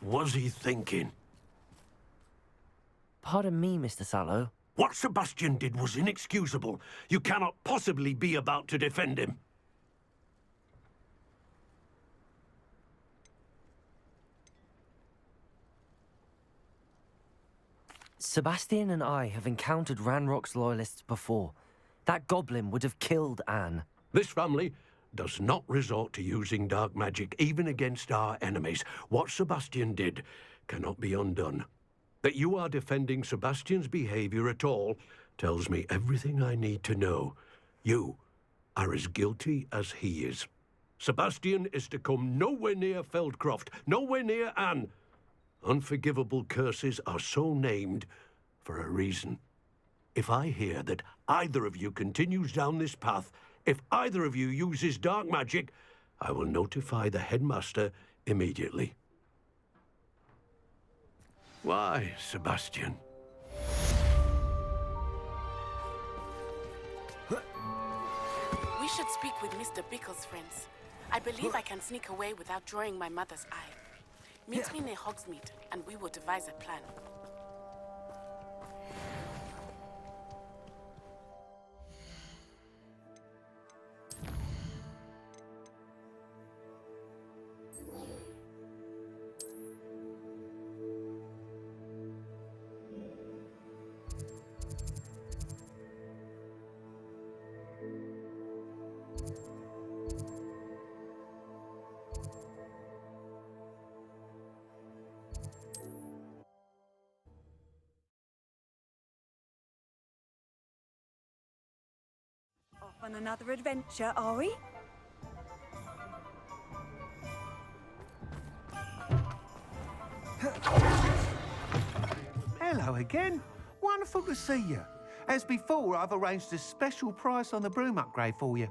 was he thinking? Pardon me, Mr. Sallow. What Sebastian did was inexcusable. You cannot possibly be about to defend him. Sebastian and I have encountered Ranrock's loyalists before. That goblin would have killed Anne. This family does not resort to using dark magic, even against our enemies. What Sebastian did cannot be undone. That you are defending Sebastian's behavior at all tells me everything I need to know. You are as guilty as he is. Sebastian is to come nowhere near Feldcroft, nowhere near Anne. Unforgivable curses are so named for a reason. If I hear that either of you continues down this path, if either of you uses dark magic, I will notify the headmaster immediately. Why, Sebastian? We should speak with Mr. Bickle's friends. I believe I can sneak away without drawing my mother's eye. Meet me near Hogsmeade, and we will devise a plan. Off on another adventure, are we? Hello again. Wonderful to see you. As before, I've arranged a special price on the broom upgrade for you.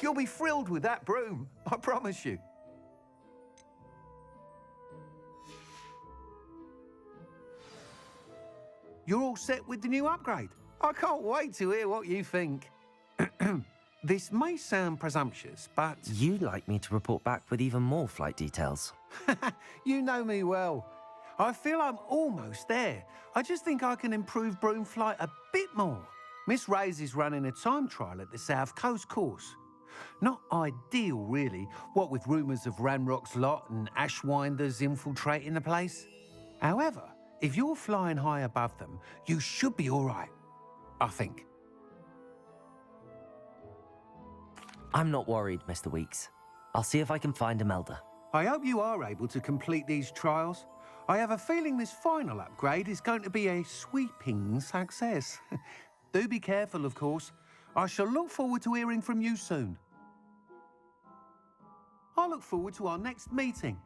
You'll be thrilled with that broom, I promise you. You're all set with the new upgrade. I can't wait to hear what you think. This may sound presumptuous, but... You'd like me to report back with even more flight details. You know me well. I feel I'm almost there. I just think I can improve broom flight a bit more. Miss Ray's is running a time trial at the South Coast course. Not ideal, really, what with rumours of Ranrock's lot and Ashwinders infiltrating the place. However, if you're flying high above them, you should be all right, I think. I'm not worried, Mr. Weeks. I'll see if I can find Imelda. I hope you are able to complete these trials. I have a feeling this final upgrade is going to be a sweeping success. Do be careful, of course. I shall look forward to hearing from you soon. I look forward to our next meeting.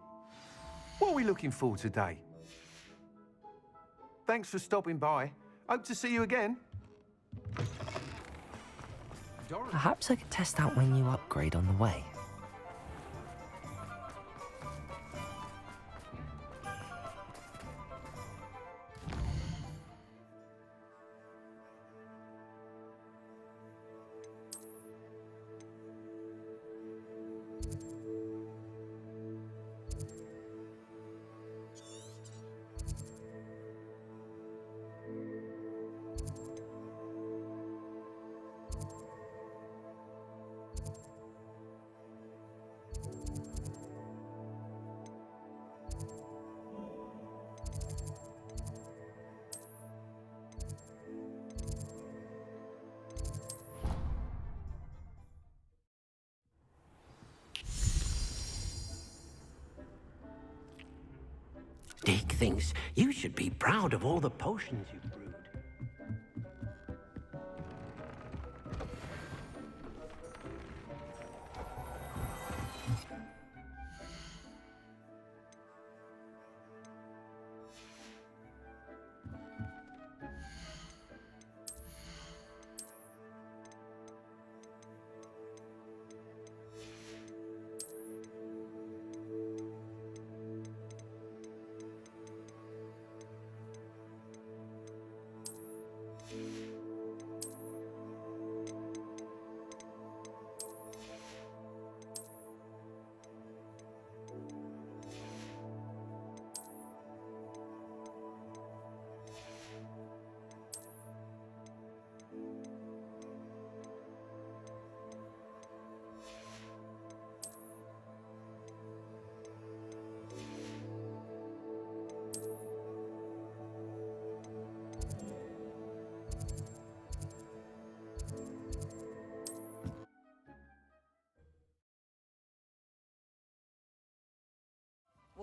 What are we looking for today? Thanks for stopping by. Hope to see you again. Perhaps I could test out my new upgrade on the way. Dick thinks you should be proud of all the potions you've brewed.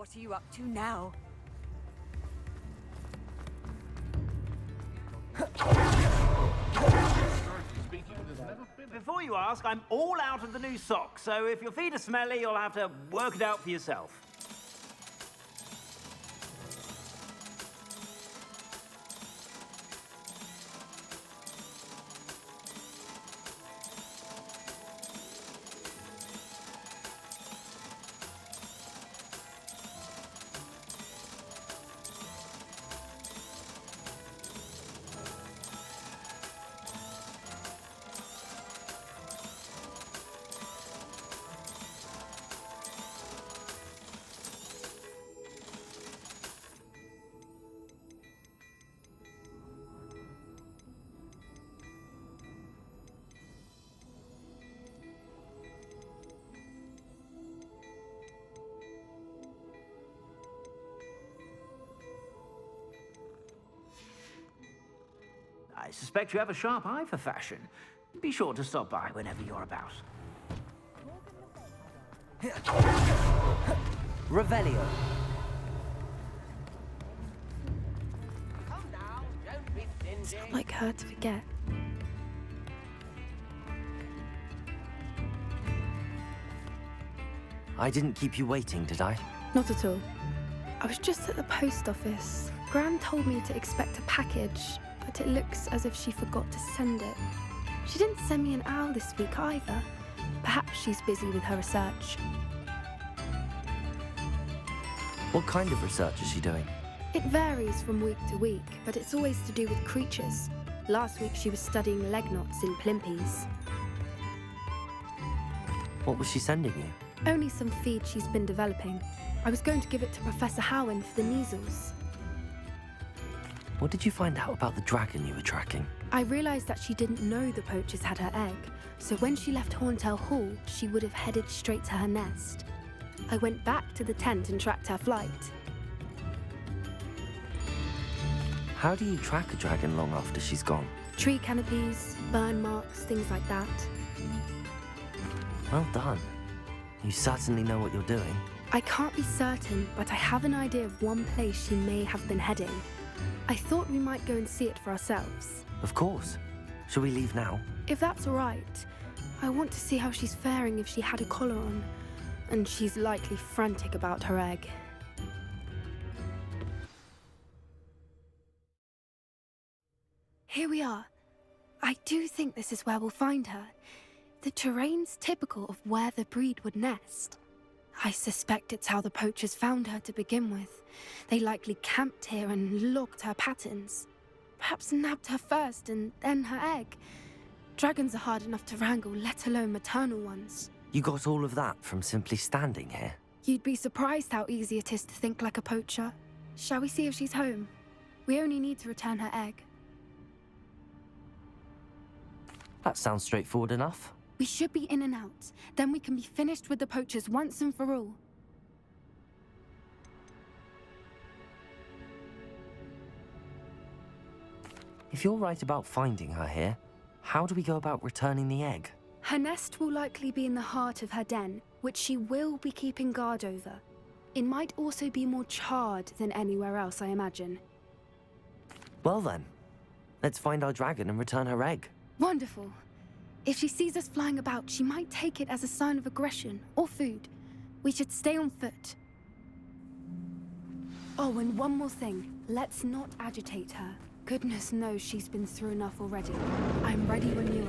What are you up to now? Before you ask, I'm all out of the new socks, so if your feet are smelly, you'll have to work it out for yourself. I suspect you have a sharp eye for fashion. Be sure to stop by whenever you're about. Revelio. It's not like her to forget. I didn't keep you waiting, did I? Not at all. I was just at the post office. Gran told me to expect a package, but it looks as if she forgot to send it. She didn't send me an owl this week either. Perhaps she's busy with her research. What kind of research is she doing? It varies from week to week, but it's always to do with creatures. Last week she was studying leg knots in plimpies. What was she sending you? Only some feed she's been developing. I was going to give it to Professor Howen for the measles. What did you find out about the dragon you were tracking? I realised that she didn't know the poachers had her egg, so when she left Horntail Hall, she would have headed straight to her nest. I went back to the tent and tracked her flight. How do you track a dragon long after she's gone? Tree canopies, burn marks, things like that. Well done. You certainly know what you're doing. I can't be certain, but I have an idea of one place she may have been heading. I thought we might go and see it for ourselves. Of course. Shall we leave now? If that's all right, I want to see how she's faring if she had a collar on. And she's likely frantic about her egg. Here we are. I do think this is where we'll find her. The terrain's typical of where the breed would nest. I suspect it's how the poachers found her to begin with. They likely camped here and logged her patterns. Perhaps nabbed her first and then her egg. Dragons are hard enough to wrangle, let alone maternal ones. You got all of that from simply standing here? You'd be surprised how easy it is to think like a poacher. Shall we see if she's home? We only need to return her egg. That sounds straightforward enough. We should be in and out. Then we can be finished with the poachers once and for all. If you're right about finding her here, how do we go about returning the egg? Her nest will likely be in the heart of her den, which she will be keeping guard over. It might also be more charred than anywhere else, I imagine. Well then, let's find our dragon and return her egg. Wonderful. If she sees us flying about, she might take it as a sign of aggression or food. We should stay on foot. Oh, and one more thing. Let's not agitate her. Goodness knows she's been through enough already. I'm ready when you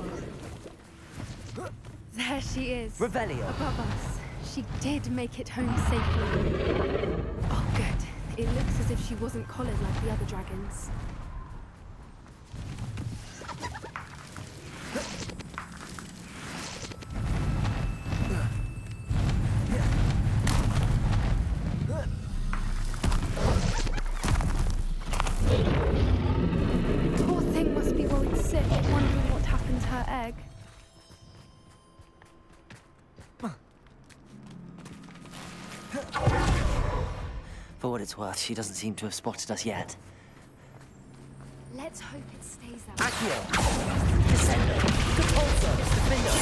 are. There she is. Revelio. Above us. She did make it home safely. Oh, good. It looks as if she wasn't collared like the other dragons. Poor thing must be worried sick, wondering what happened to her egg. For what it's worth, she doesn't seem to have spotted us yet. Let's hope it stays that way. Accio! Descendo! Repulsor! Defendo!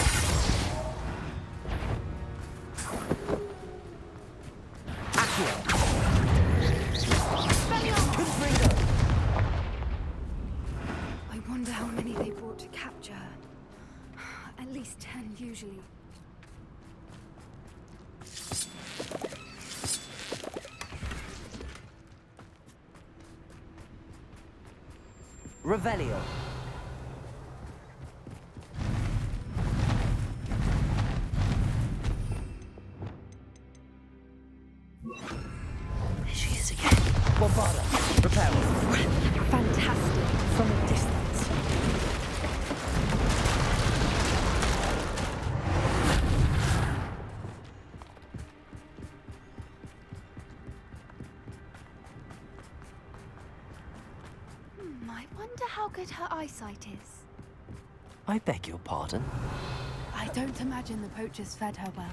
Accio! At least 10 usually. Revelio. There she is again. Bombarda. Reparo. Fantastic from a distance. I wonder how good her eyesight is. I beg your pardon? I don't imagine the poachers fed her well.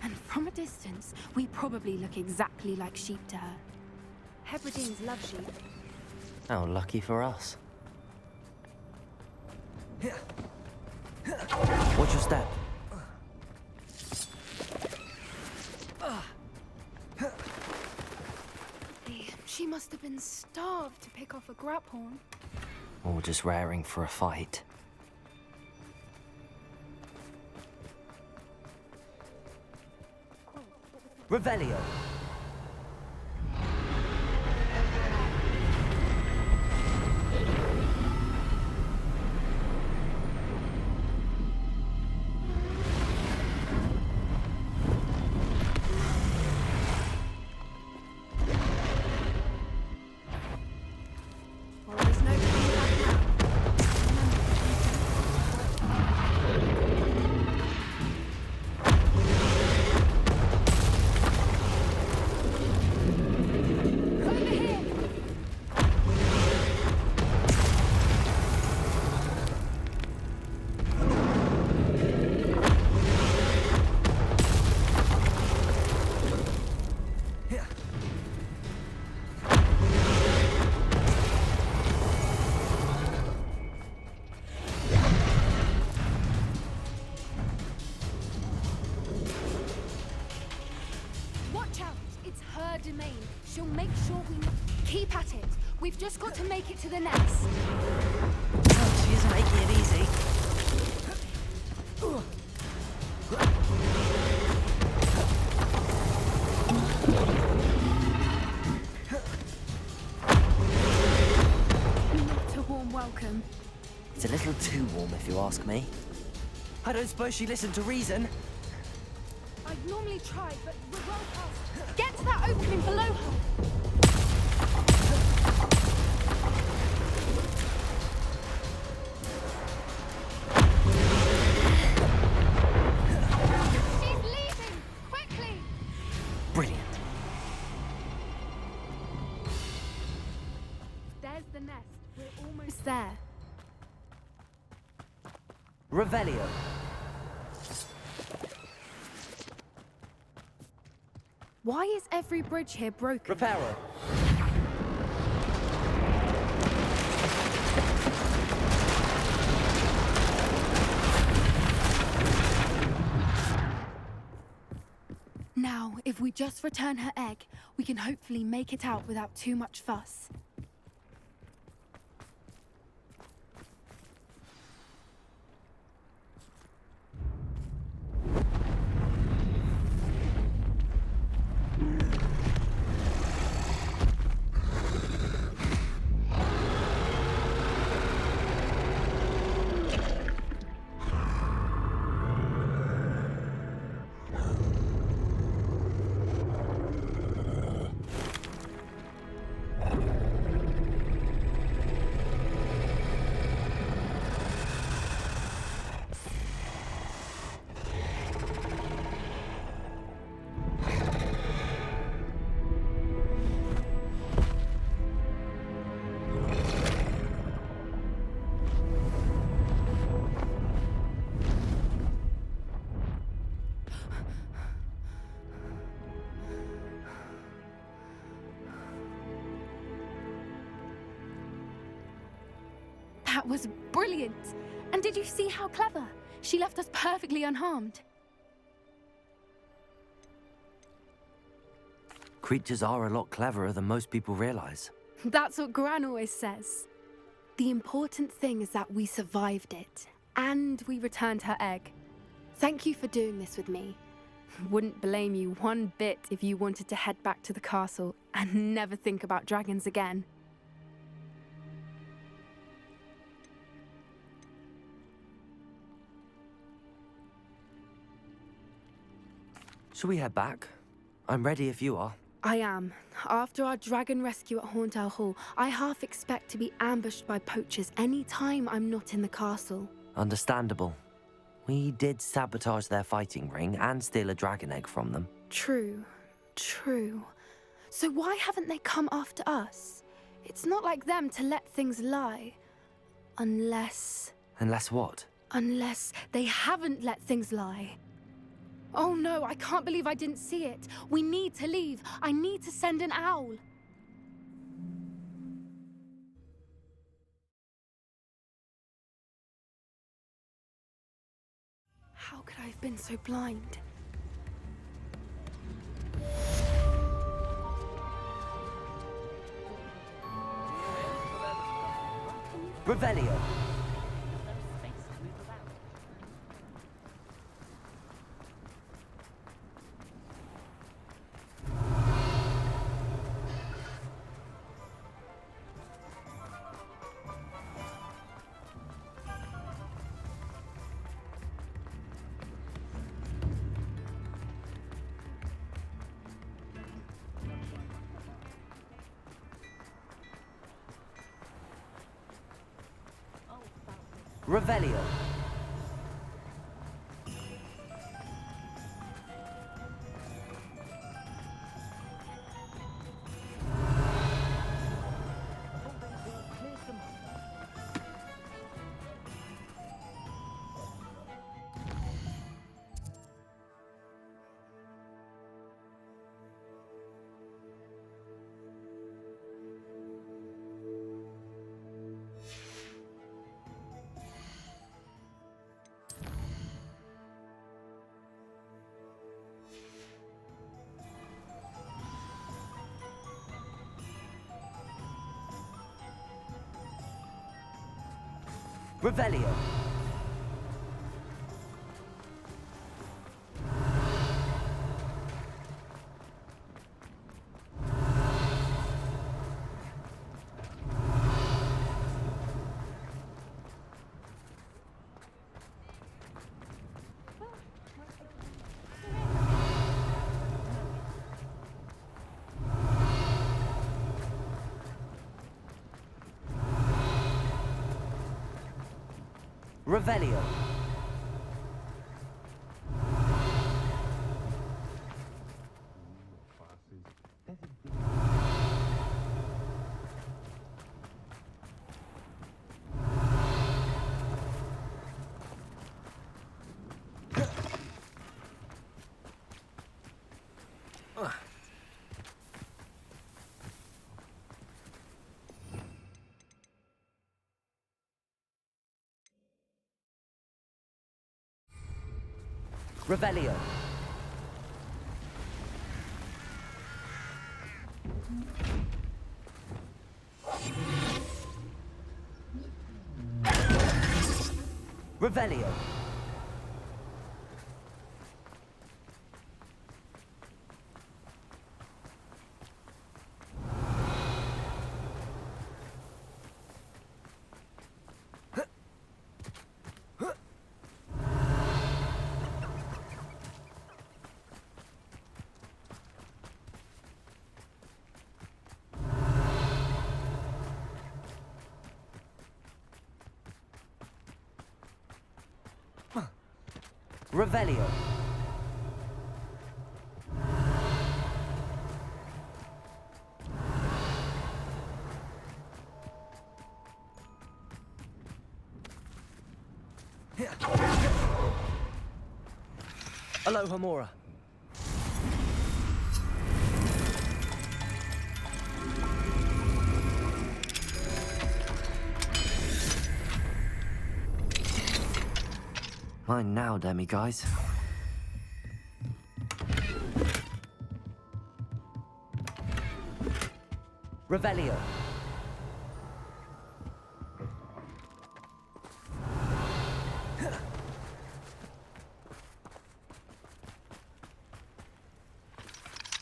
And from a distance, we probably look exactly like sheep to her. Hebrideans love sheep. How lucky for us. Watch your step. She must have been starved to pick off a graphorn. Or just raring for a fight. Revelio. Well, there's no turning back now. Over here! Watch out! It's her domain. She'll make sure we keep at it. We've just got to make it to the nest. Oh, she isn't making it easy. Not a warm welcome. It's a little too warm, if you ask me. I don't suppose she listened to reason. I'd normally try, but we're well past. Get to that opening below her. She's leaving! Quickly! Brilliant. There's the nest. We're almost there. Revelio. Why is every bridge here broken? Reparo. Now, if we just return her egg, we can hopefully make it out without too much fuss. That was brilliant! And did you see how clever? She left us perfectly unharmed. Creatures are a lot cleverer than most people realize. That's what Gran always says. The important thing is that we survived it, and we returned her egg. Thank you for doing this with me. Wouldn't blame you one bit if you wanted to head back to the castle and never think about dragons again. Shall we head back? I'm ready if you are. I am. After our dragon rescue at Horndale Hall, I half expect to be ambushed by poachers any time I'm not in the castle. Understandable. We did sabotage their fighting ring and steal a dragon egg from them. True. So why haven't they come after us? It's not like them to let things lie. Unless what? Unless they haven't let things lie. Oh no, I can't believe I didn't see it. We need to leave. I need to send an owl. How could I have been so blind? Revelio. Revelio. Revelio. Revelio. Revelio. Revelio. Revelio. Aloha Mora. Mine now, demi guys. Revelio.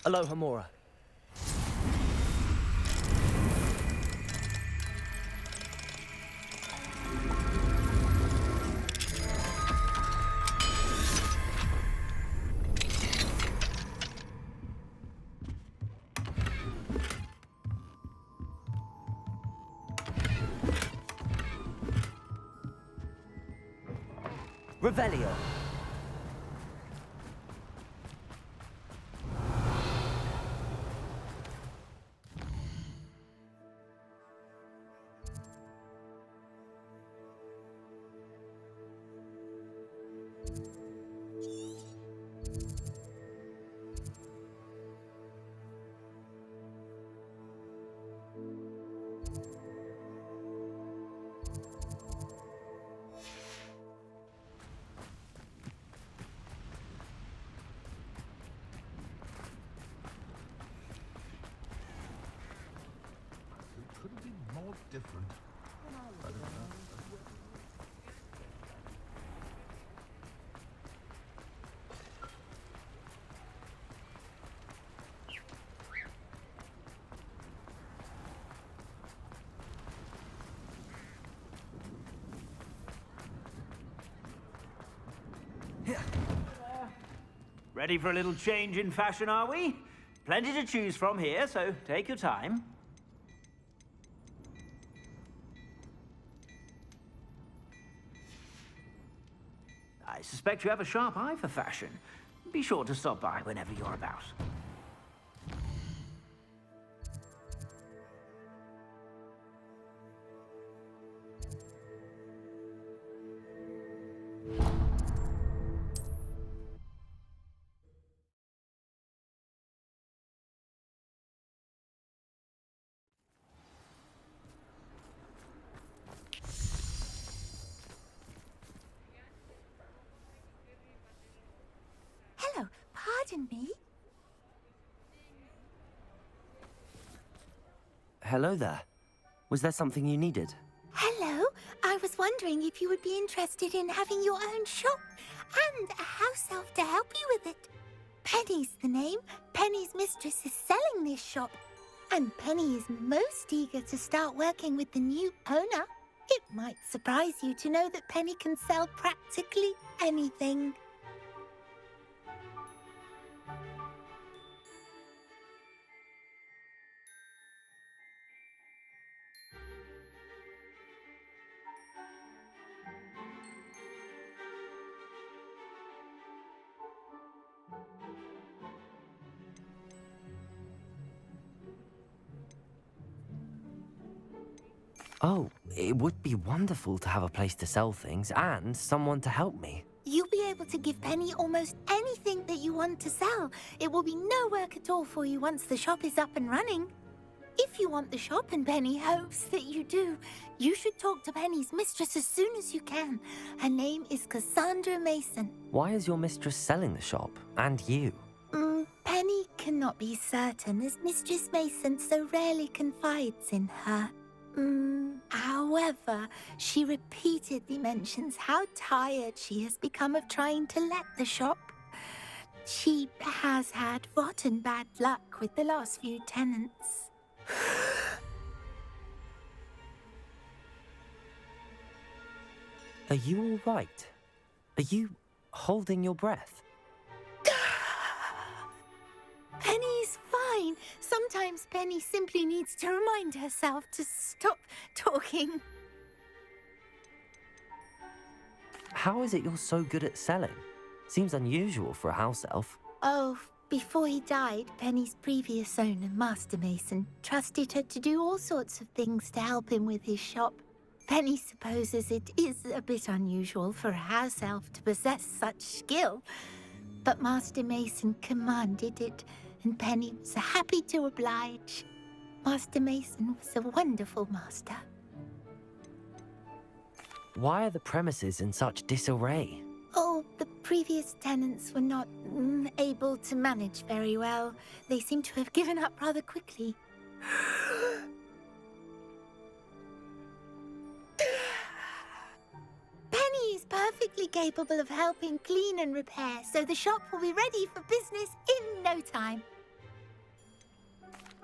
Aloha Mora. Revelio. Could have been more different. I don't know. Ready for a little change in fashion, are we? Plenty to choose from here, so take your time. I suspect you have a sharp eye for fashion. Be sure to stop by whenever you're about. Hello, pardon me. Hello there. Was there something you needed? Hello, I was wondering if you would be interested in having your own shop and a house elf to help you with it. Penny's the name. Penny's mistress is selling this shop, and Penny is most eager to start working with the new owner. It might surprise you to know that Penny can sell practically anything. Oh, it would be wonderful to have a place to sell things and someone to help me. You'll be able to give Penny almost anything that you want to sell. It will be no work at all for you once the shop is up and running. If you want the shop, and Penny hopes that you do, you should talk to Penny's mistress as soon as you can. Her name is Cassandra Mason. Why is your mistress selling the shop? And you? Penny cannot be certain, as Mistress Mason so rarely confides in her. However, she repeatedly mentions how tired she has become of trying to let the shop. She has had rotten bad luck with the last few tenants. Are you all right? Are you holding your breath? Penny's fine. Sometimes Penny simply needs to remind herself to stop talking. How is it you're so good at selling? Seems unusual for a house elf. Oh, before he died, Penny's previous owner, Master Mason, trusted her to do all sorts of things to help him with his shop. Penny supposes it is a bit unusual for a house elf to possess such skill, but Master Mason commanded it, and Penny was happy to oblige. Master Mason was a wonderful master. Why are the premises in such disarray? Oh, the previous tenants were not able to manage very well. They seem to have given up rather quickly. Penny is perfectly capable of helping clean and repair, so the shop will be ready for business in no time.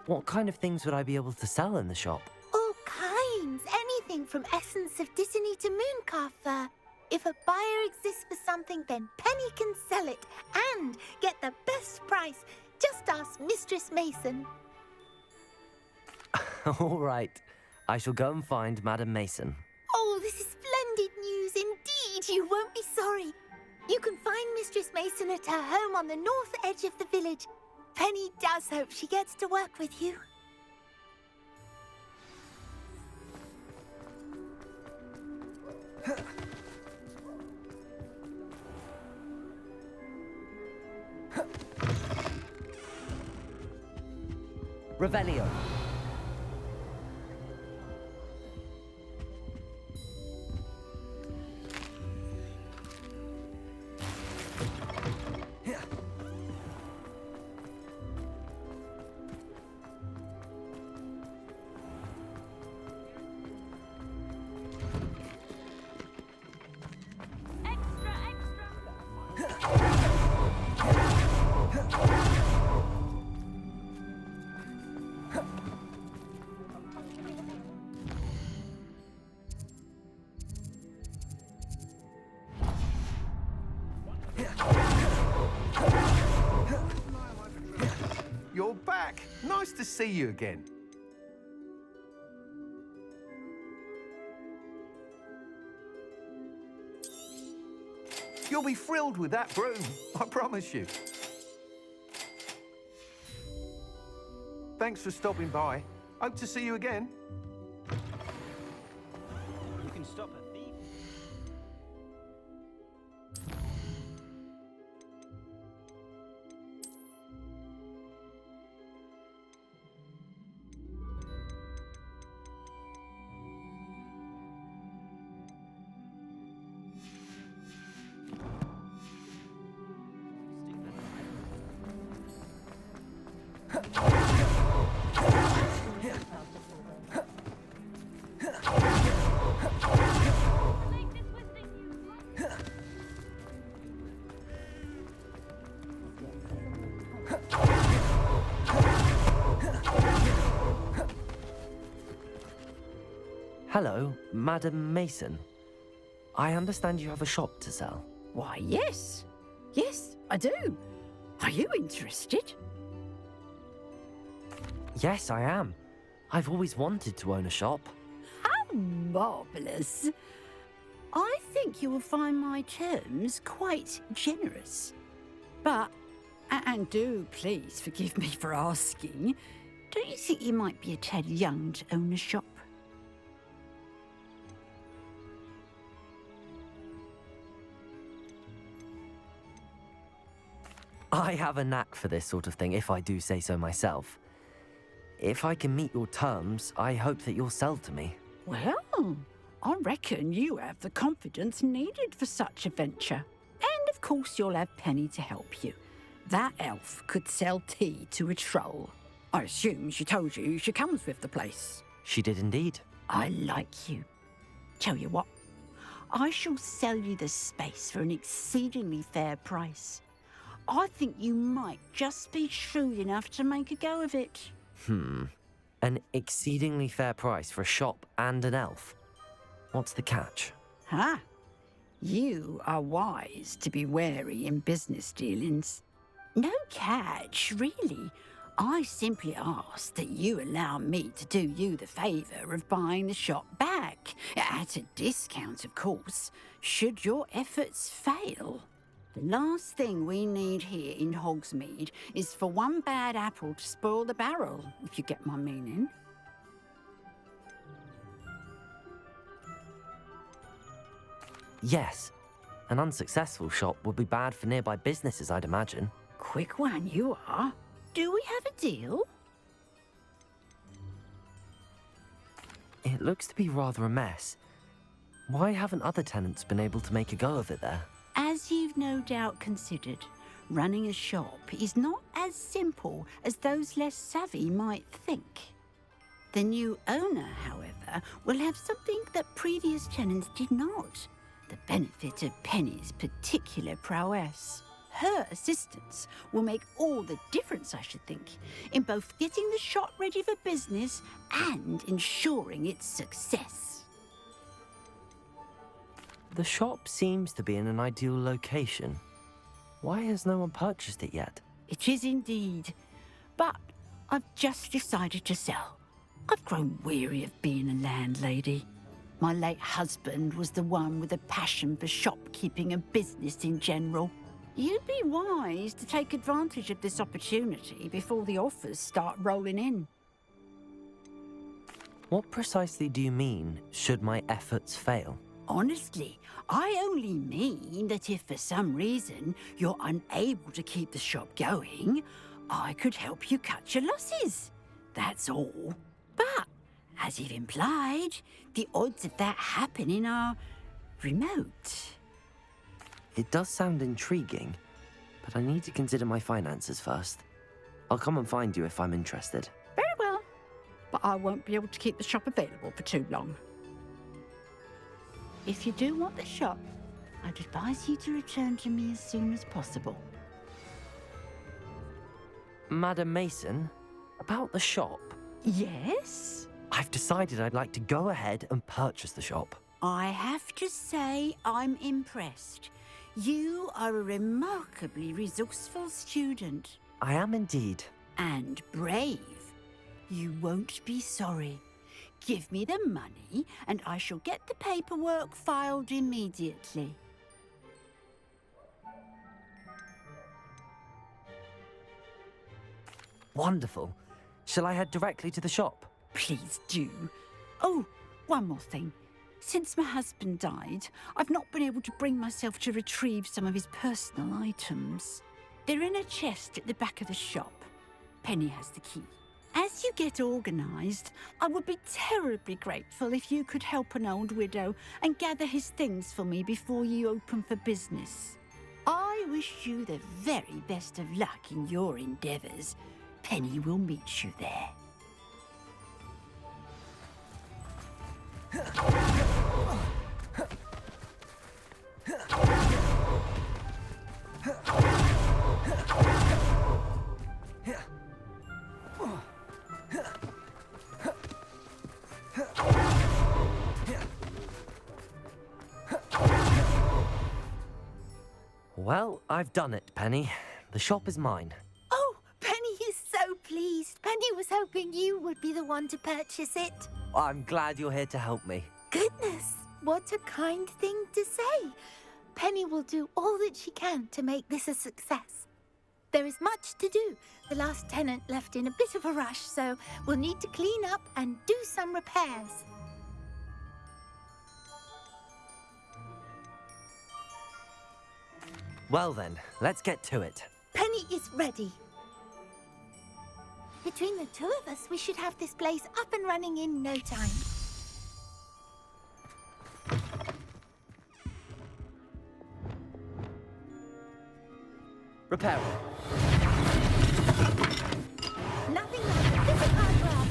What kind of things would I be able to sell in the shop? All kinds. Anything from essence of Disney to mooncalf fur. If a buyer exists for something, then Penny can sell it and get the best price. Just ask Mistress Mason. All right. I shall go and find Madam Mason. Oh, this is splendid news indeed. You won't be sorry. You can find Mistress Mason at her home on the north edge of the village. Penny does hope she gets to work with you. Revelio. You're back. Nice to see you again. You'll be thrilled with that broom, I promise you. Thanks for stopping by. Hope to see you again. You can stop a thief. Hello, Madam Mason. I understand you have a shop to sell. Why, yes. Yes, I do. Are you interested? Yes, I am. I've always wanted to own a shop. How marvellous. I think you will find my terms quite generous. But, and do please forgive me for asking, don't you think you might be a tad young to own a shop? I have a knack for this sort of thing, if I do say so myself. If I can meet your terms, I hope that you'll sell to me. Well, I reckon you have the confidence needed for such a venture. And of course you'll have Penny to help you. That elf could sell tea to a troll. I assume she told you she comes with the place. She did indeed. I like you. Tell you what, I shall sell you the space for an exceedingly fair price. I think you might just be shrewd enough to make a go of it. An exceedingly fair price for a shop and an elf. What's the catch? Huh? You are wise to be wary in business dealings. No catch, really. I simply ask that you allow me to do you the favour of buying the shop back. At a discount, of course, should your efforts fail. The last thing we need here in Hogsmeade is for one bad apple to spoil the barrel, if you get my meaning. Yes. An unsuccessful shop would be bad for nearby businesses, I'd imagine. Quick one you are. Do we have a deal? It looks to be rather a mess. Why haven't other tenants been able to make a go of it there? As you've no doubt considered, running a shop is not as simple as those less savvy might think. The new owner, however, will have something that previous tenants did not. The benefit of Penny's particular prowess. her assistance will make all the difference, I should think, in both getting the shop ready for business and ensuring its success. The shop seems to be in an ideal location. Why has no one purchased it yet? It is indeed, but I've just decided to sell. I've grown weary of being a landlady. My late husband was the one with a passion for shopkeeping and business in general. You'd be wise to take advantage of this opportunity before the offers start rolling in. What precisely do you mean, should my efforts fail? Honestly, I only mean that if for some reason you're unable to keep the shop going, I could help you cut your losses. That's all. But, as you've implied, the odds of that happening are remote. It does sound intriguing, but I need to consider my finances first. I'll come and find you if I'm interested. Very well, but I won't be able to keep the shop available for too long. If you do want the shop, I'd advise you to return to me as soon as possible. Madam Mason, about the shop. Yes? I've decided I'd like to go ahead and purchase the shop. I have to say I'm impressed. You are a remarkably resourceful student. I am indeed. And brave. You won't be sorry. Give me the money, and I shall get the paperwork filed immediately. Wonderful. Shall I head directly to the shop? Please do. Oh, one more thing. Since my husband died, I've not been able to bring myself to retrieve some of his personal items. They're in a chest at the back of the shop. Penny has the key. As you get organised, I would be terribly grateful if you could help an old widow and gather his things for me before you open for business. I wish you the very best of luck in your endeavours. Penny will meet you there. Well, I've done it, Penny. The shop is mine. Oh, Penny is so pleased. Penny was hoping you would be the one to purchase it. I'm glad you're here to help me. Goodness, what a kind thing to say. Penny will do all that she can to make this a success. There is much to do. The last tenant left in a bit of a rush, so we'll need to clean up and do some repairs. Well then, let's get to it. Penny is ready. Between the two of us, we should have this place up and running in no time. Repair. Nothing like a bit of hard work.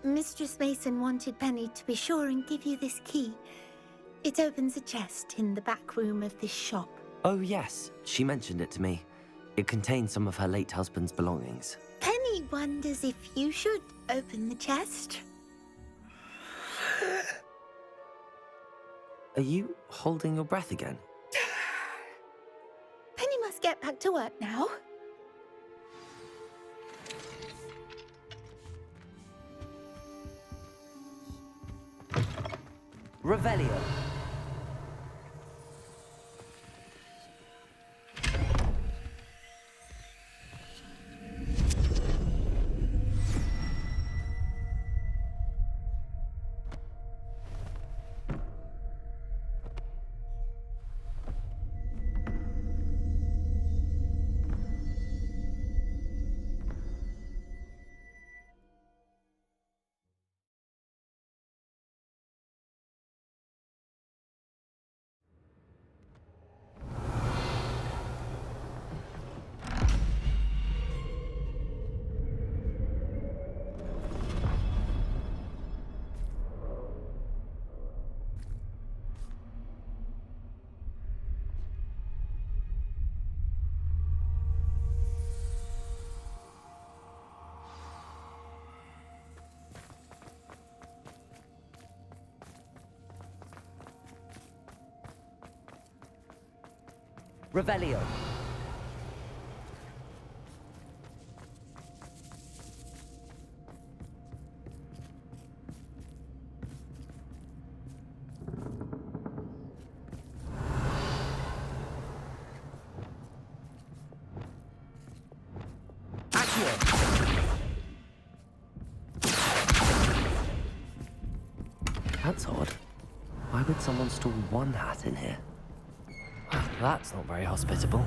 Mistress Mason wanted Penny to be sure and give you this key. It opens a chest in the back room of this shop. Oh yes, she mentioned it to me. It contains some of her late husband's belongings. Penny wonders if you should open the chest. Are you holding your breath again? Penny must get back to work now. Revelio. Revelio. That's odd. Why would someone store one hat in here? Well, that's not very hospitable.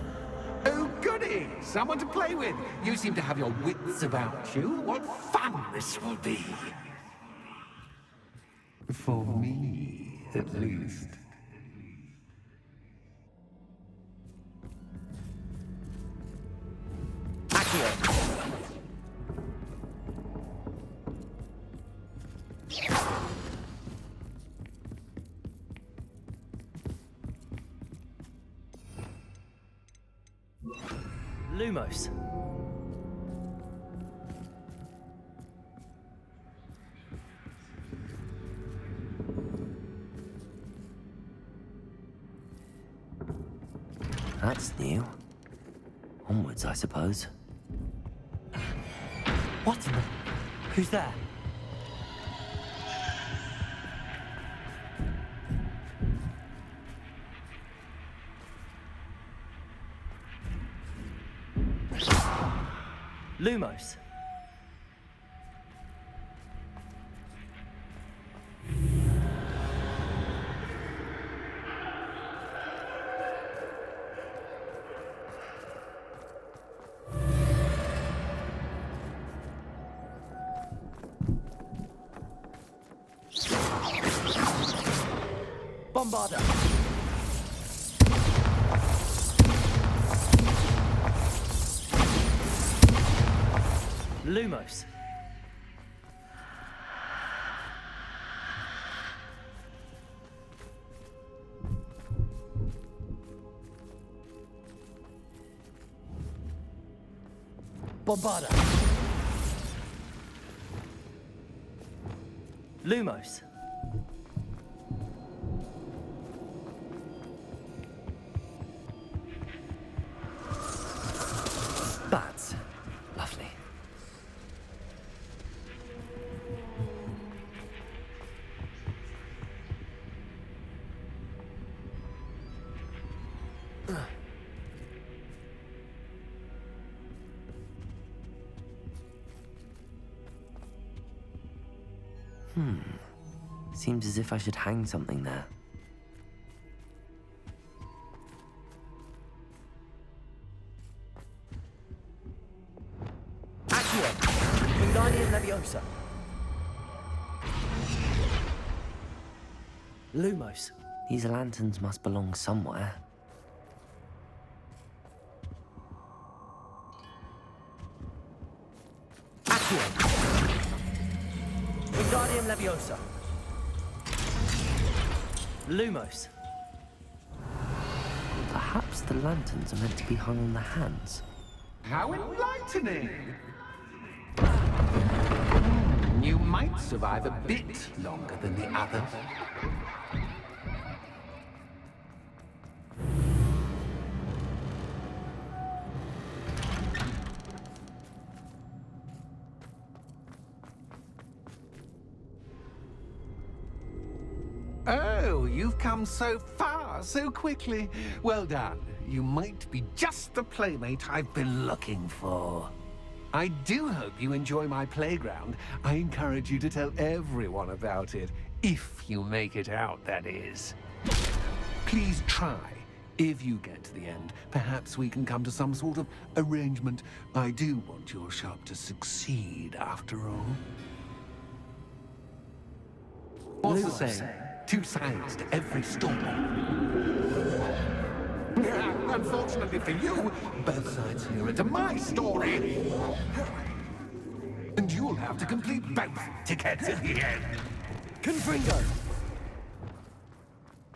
Oh, goody! Someone to play with. You seem to have your wits about you. What fun this will be. For me, at least. Lumos. That's new. Onwards, I suppose. What in the... Who's there? Lumos. Bombarder. Lumos. Bombarder. Lumos. Bats. Lovely. Seems as if I should hang something there. Accio! Wingardium Leviosa. Lumos. These lanterns must belong somewhere. Accio! Wingardium Leviosa. Lumos. Perhaps the lanterns are meant to be hung on the hands. How enlightening! You might survive a bit longer than the others. Oh, you've come so far, so quickly. Well done. You might be just the playmate I've been looking for. I do hope you enjoy my playground. I encourage you to tell everyone about it. If you make it out, that is. Please try. If you get to the end, perhaps we can come to some sort of arrangement. I do want your shop to succeed, after all. What's the saying? Two sides to every story. Unfortunately for you, both sides hear into my story. And you'll have to complete both tickets at the end. Confringo.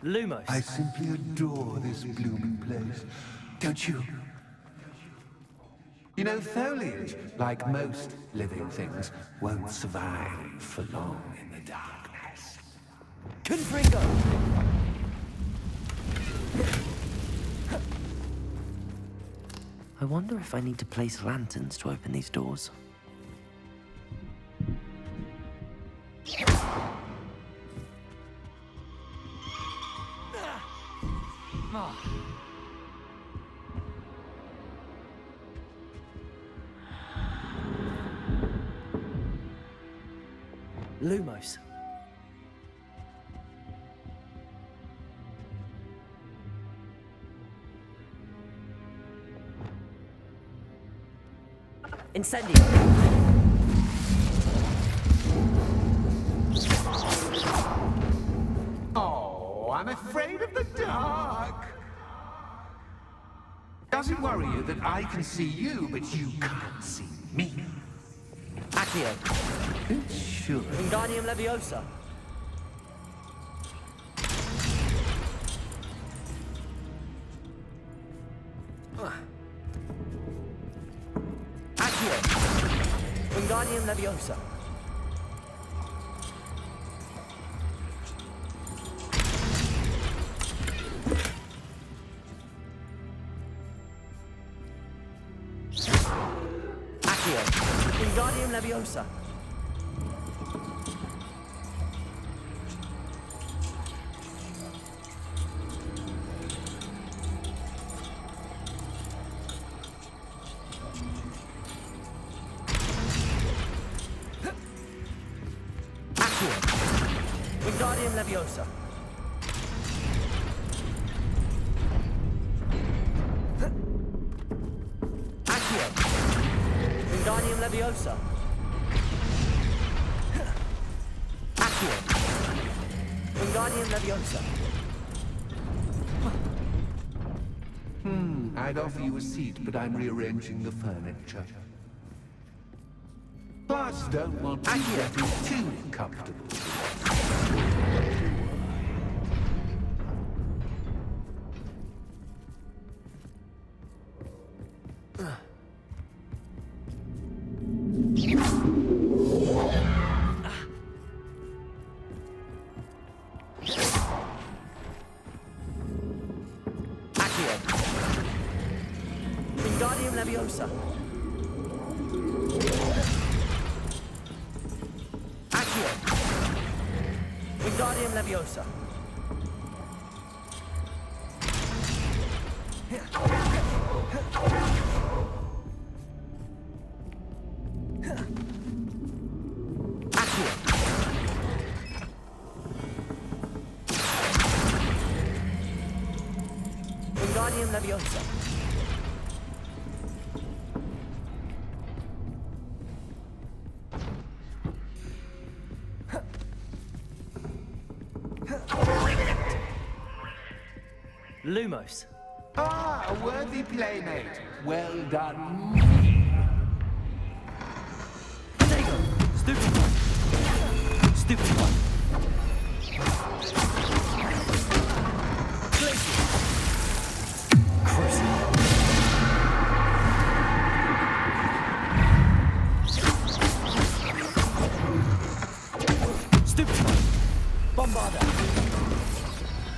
Lumos. I simply adore this blooming place. Don't you? You know, foliage, like most living things, won't survive for long in the darkness. Confringo. wonder if I need to place lanterns to open these doors. Lumos. Incendio. Oh, I'm afraid of the dark. Does it worry you that I can see you, but you can't see me? Accio. It should. Wingardium Leviosa. Accio. Wingardium Leviosa. Accio. Wingardium Leviosa. Accio. Wingardium Leviosa. Accio. Wingardium Leviosa. Accio. Wingardium Leviosa. I'd offer you a seat, but I'm rearranging the furniture. Plus, don't want you getting too comfortable. Accio. Wingardium Leviosa. Accio. Wingardium Leviosa. Accio. Wingardium Leviosa. Lumos. Ah, a worthy playmate. Well done. Dago. Stupid one. Stupid one. Glacier. Crucible. Stupid one. Bombarda.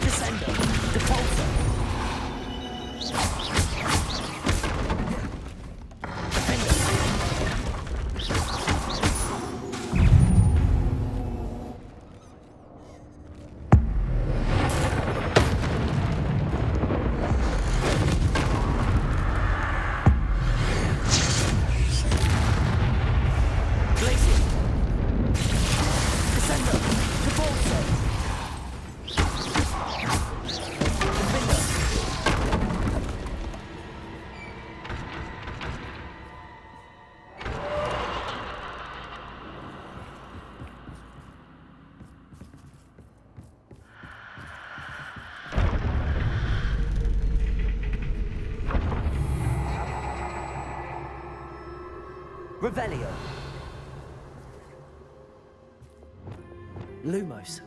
Descender. Depulsor. Defender. Glacier. Descender. Depulsor. Defender. Revelio. Lumos.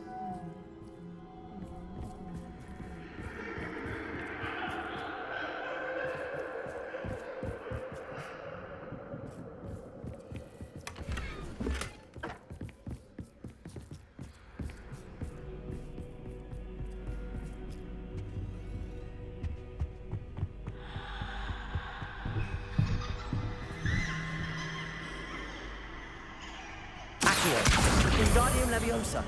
Accio. Wingardium Leviosa.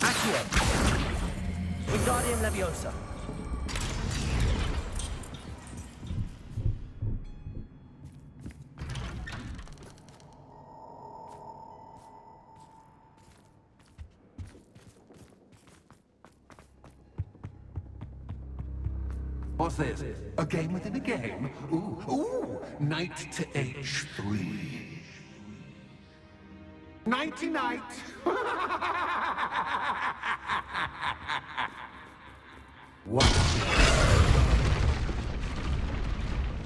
Accio. Wingardium Leviosa. What's this? A game within a game? Ooh, knight to h3. Nighty-night! What?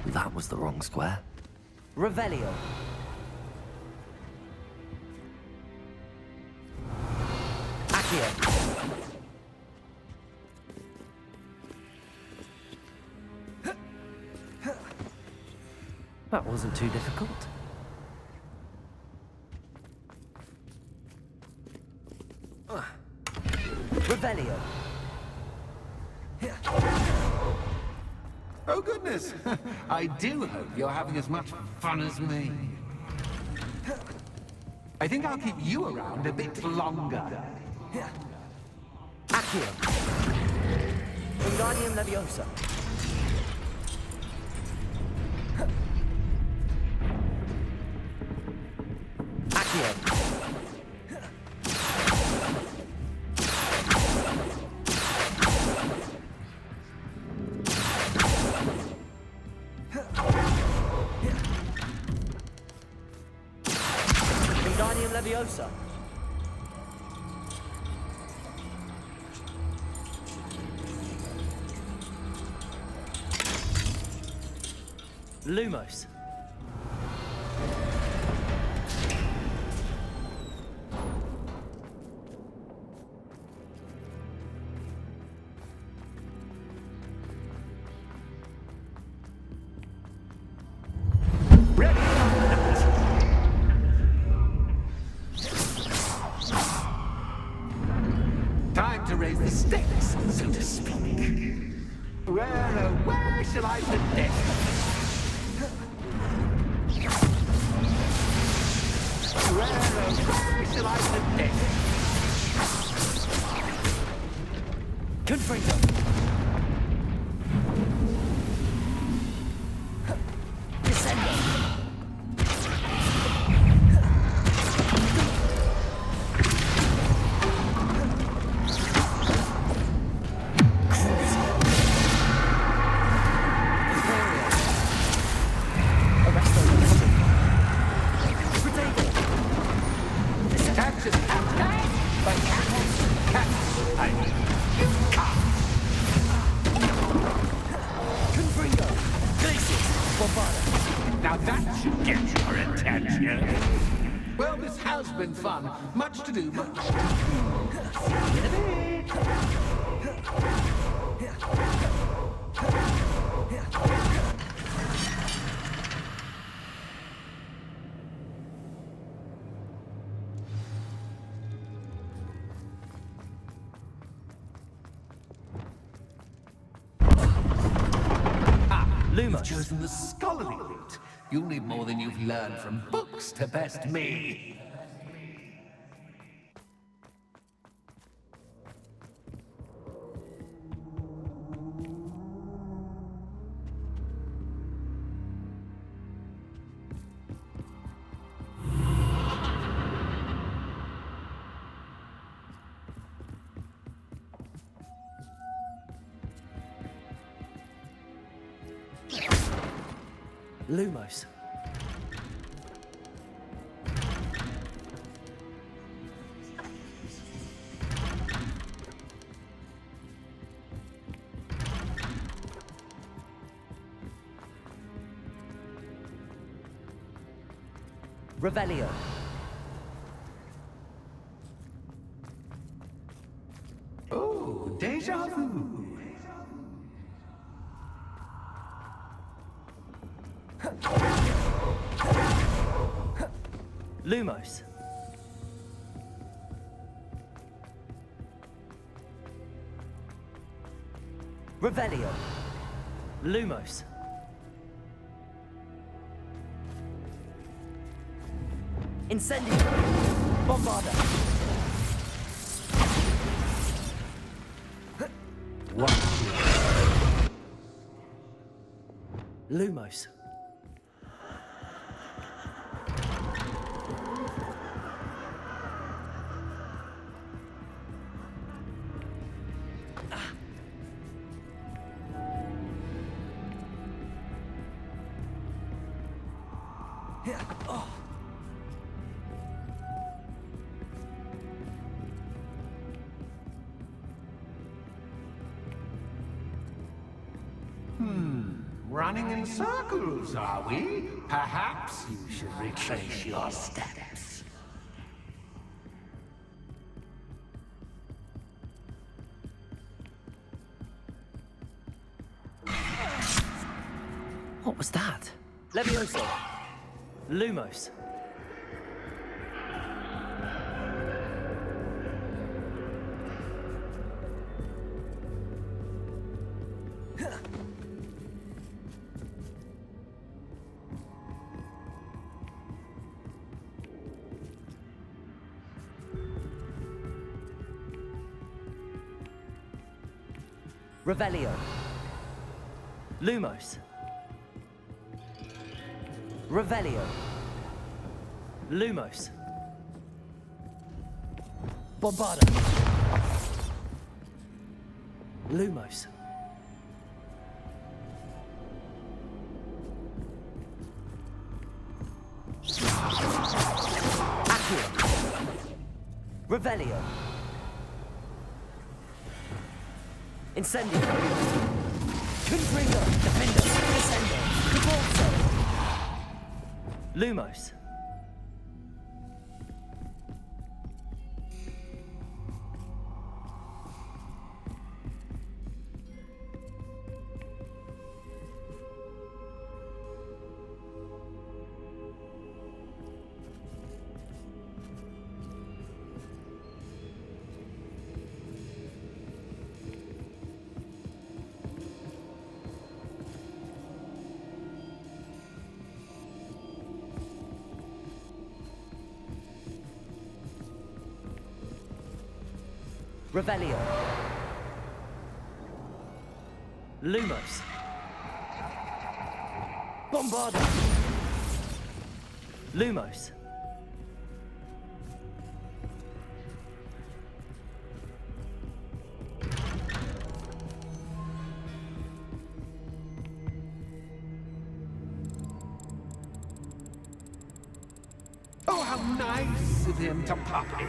That was the wrong square. Revelio. Accio. That wasn't too difficult. Revelio. Oh, goodness! I do hope you're having as much fun as me. I think I'll keep you around a bit longer. Accio. Wingardium Leviosa. Accio. Wingardium Leviosa. Lumos. Time to raise the stakes, so to speak. Where shall I put this? Where shall I put this? Confringo. Descendo. Now that should get your attention. Well, this has been fun. Much to do, much to do. See you in a bit. Lumos. You've chosen the scholarly route. You'll need more than you've learned from books to best me. Lumos. Revelio. Oh, déjà vu. Lumos. Revelio. Lumos. Incendio. Bombarda. Lumos. Running in circles, are we? Perhaps you should retrace your steps. What was that? Levioso. Lumos. Revelio. Lumos. Revelio. Lumos. Bombarda. Lumos. Accio. Revelio. Incendio. Confringo. Defendo. Descendo. Cabalzo. Lumos. Revelio. Lumos. Bombarda. Lumos. Oh, how nice of him to pop in.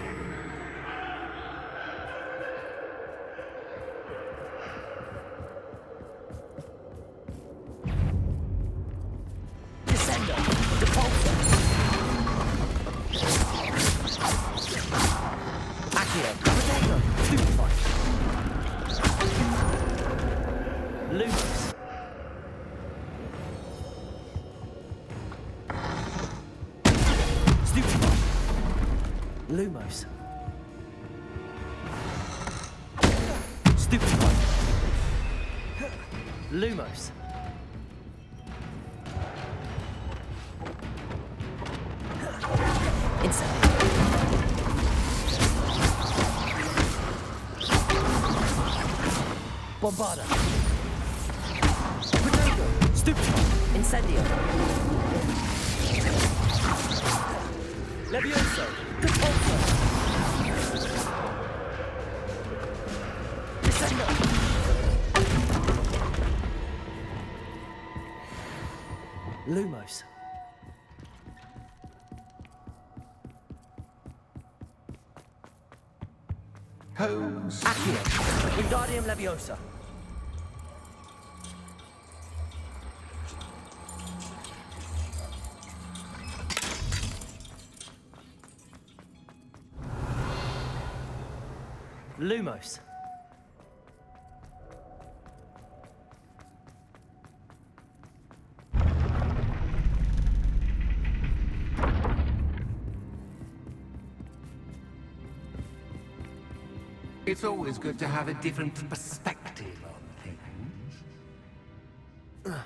Lumos. Stupefy. Lumos. Incendio. Bombarda. Protego. Stupefy. Incendio. Levioso. Repulso. Descendo. Lumos. Holmes. Accio. Wingardium Leviosa. Lumos. It's always good to have a different perspective on things.